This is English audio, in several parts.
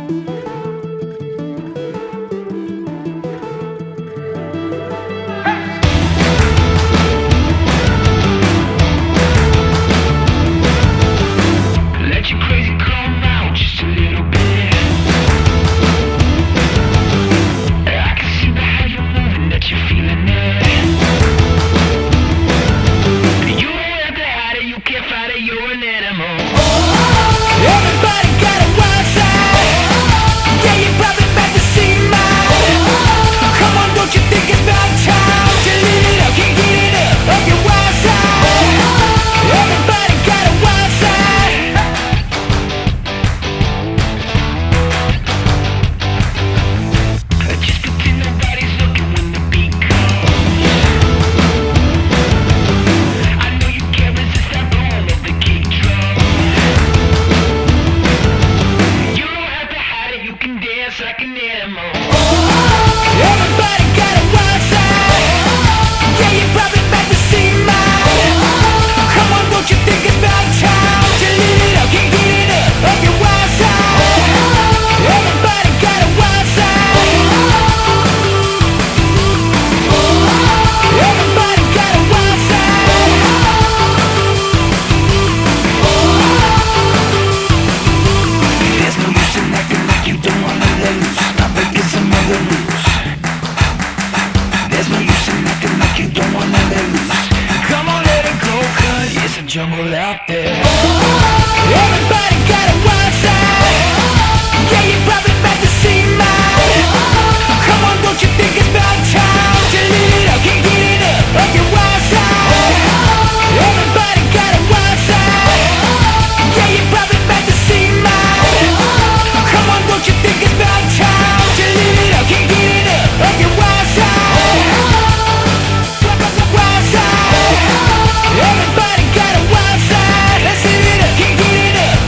Let your crazy come out just a little bit. I can see the how you're moving, that you're feeling it. You don't have to hide it, you can't fight it, you're an animal. Everybody got a wild side. Yeah, you're probably about to see mine. Come on, don't you think it's about time to live it up, can't get it up your wild side. Everybody got a wild side. Just pretend nobody's looking when the beat comes. I know you can't resist that boom of the kick drum. You don't have to hide it, you can dance like an animal. Everybody got a wild side. Yeah, you're probably about to see mine. Come on, don't you think it's about time to live it up, can't get it up your wild side. Everybody got a wild side. Everybody got a wild side. There's no use in acting like you don't wanna let loose. Not breaking some other rules. There's no use in acting like you don't wanna let loose. Come on, let it go, 'cause it's a jungle out there. Everybody got a wild side. Yeah, you're probably about to see mine. Come on, don't you think it's about time to live it up, can't get it up your wild side. Everybody got a wild side. Yeah, you're probably about to see mine. Come on, don't you think it's about time to live it up, can't get it up your wild side. Wild side. Everybody got a wild side. Let's live it up, can't get it up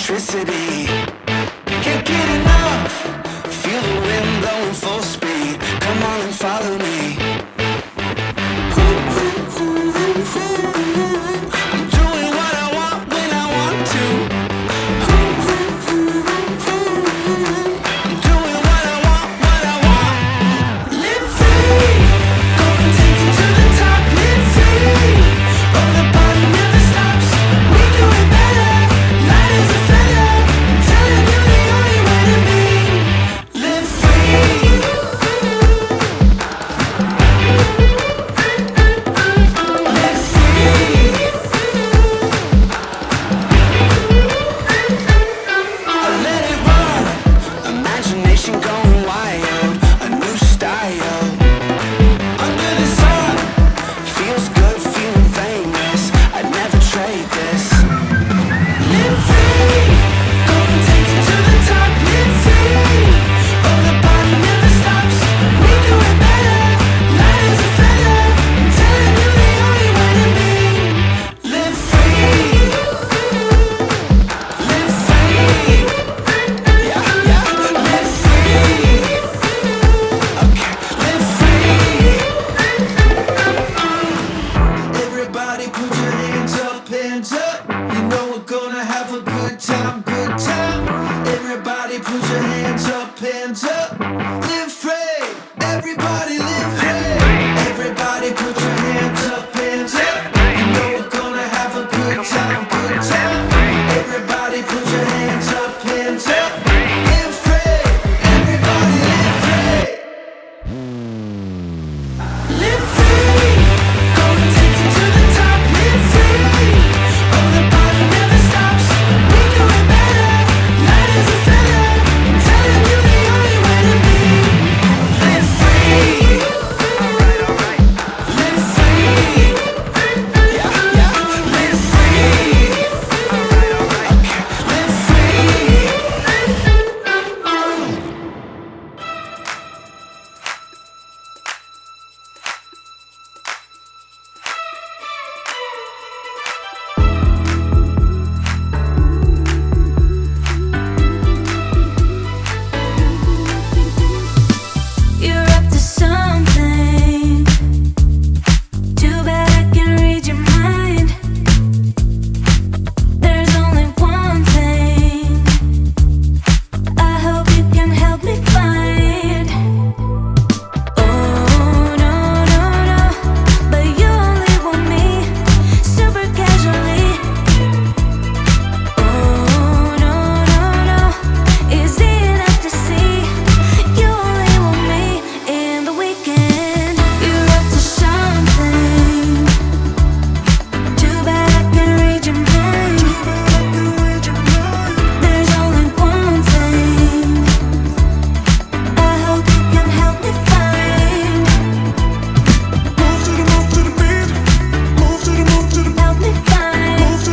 electricity. Can't get enough. Feel the wind blowing full speed. Come on and follow me. I'm doing what I want when I want to. I'm doing what I want, what I want. Live free. Go and take it to the top. Live free. Oh, the party never stops. We do it better. Light as a feather. I'm telling you the only way to be. Live free. Live free. I let it run. Imagination going wild. A new style. Under the sun. Feels good, feeling famous. I'd never trade this. Live free. Go and take it to the top. Live free. Oh, the party never stops. We do it better. Light as a feather. I'm telling you the only way to be. Live free. Live free. Yeah, yeah. Live free. Okay. Live free. Everybody put your hands up, hands up. You know we're gonna have a good time, good time.